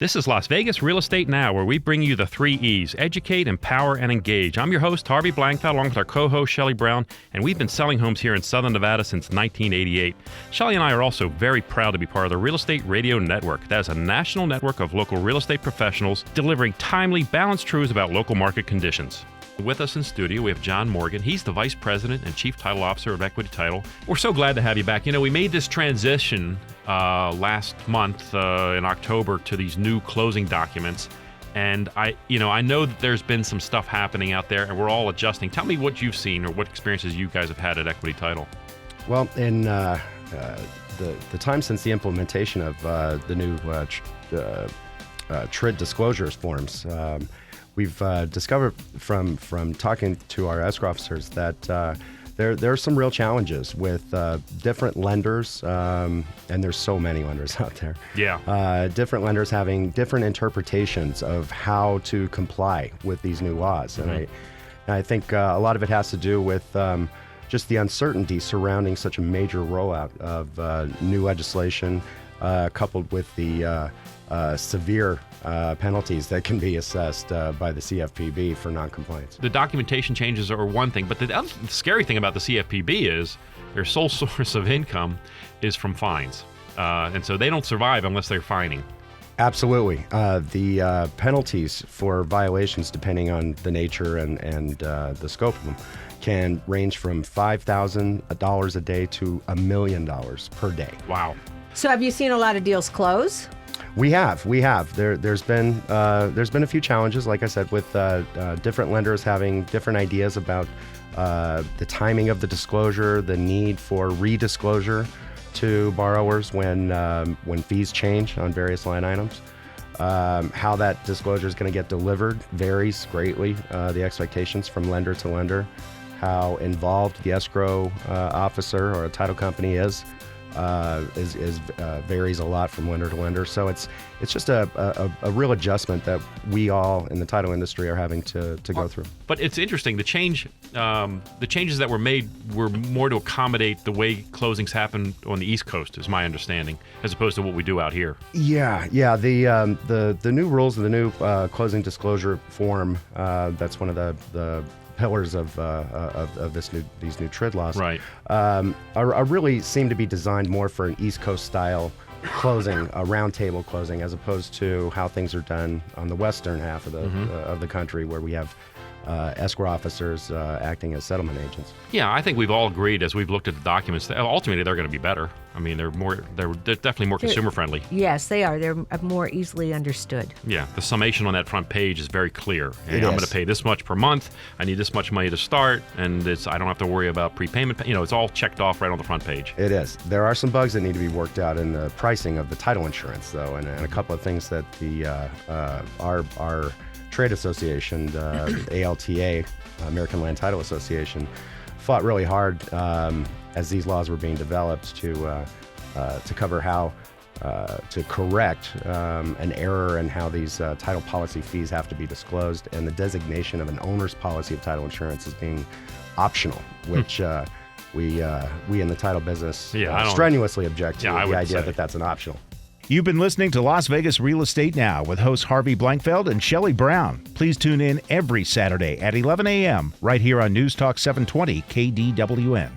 This is Las Vegas Real Estate Now, where we bring you the 3 E's: educate, empower, and engage. I'm your host, Harvey Blankfeld, along with our co-host, Shelley Brown, and we've been selling homes here in Southern Nevada since 1988. Shelley and I are also very proud to be part of the Real Estate Radio Network. That is a national network of local real estate professionals delivering timely, balanced truths about local market conditions. With us in studio, we have John Morgan. He's the Vice President and Chief Title Officer of Equity Title. We're so glad to have you back. You know, we made this transition last month in October to these new closing documents. And I know that there's been some stuff happening out there, and we're all adjusting. Tell me what you've seen or what experiences you guys have had at Equity Title. Well, in the time since the implementation of the new TRID disclosures forms, we've discovered from talking to our escrow officers that there are some real challenges with different lenders, and there's so many lenders out there. Yeah. Different lenders having different interpretations of how to comply with these new laws. Mm-hmm. And I think a lot of it has to do with just the uncertainty surrounding such a major rollout of new legislation, coupled with the severe penalties that can be assessed by the CFPB for noncompliance. The documentation changes are one thing, but the other scary thing about the CFPB is their sole source of income is from fines. And so they don't survive unless they're fining. Absolutely. The penalties for violations, depending on the nature and the scope of them, can range from $5,000 a day to $1 million per day. Wow. So have you seen a lot of deals close? We have. There's been a few challenges, like I said, with different lenders having different ideas about the timing of the disclosure, the need for redisclosure to borrowers when fees change on various line items. How that disclosure is going to get delivered varies greatly. The expectations from lender to lender, how involved the escrow officer or a title company is varies a lot from lender to lender. So it's just a real adjustment that we all in the title industry are having to go through. But it's interesting. The changes that were made were more to accommodate the way closings happen on the East Coast, is my understanding, as opposed to what we do out here. Yeah. The new rules of the new closing disclosure form. That's one of the pillars of these new TRID laws, right? Are really seem to be designed more for an East Coast style closing, a round table closing, as opposed to how things are done on the western half of the country, where we have escrow officers acting as settlement agents. Yeah, I think we've all agreed as we've looked at the documents that ultimately they're going to be better. I mean, they're definitely more consumer friendly. Yes, they are. They're more easily understood. Yeah, the summation on that front page is very clear. Hey, I'm going to pay this much per month. I need this much money to start, and I don't have to worry about prepayment. It's all checked off right on the front page. It is. There are some bugs that need to be worked out in the pricing of the title insurance, though, and a couple of things that our trade association, the ALTA, American Land Title Association, fought really hard as these laws were being developed to cover how to correct an error in how these title policy fees have to be disclosed, and the designation of an owner's policy of title insurance as being optional, which we in the title business strenuously object to the idea that that's an optional. You've been listening to Las Vegas Real Estate Now with hosts Harvey Blankfeld and Shelley Brown. Please tune in every Saturday at 11 a.m. right here on News Talk 720 KDWN.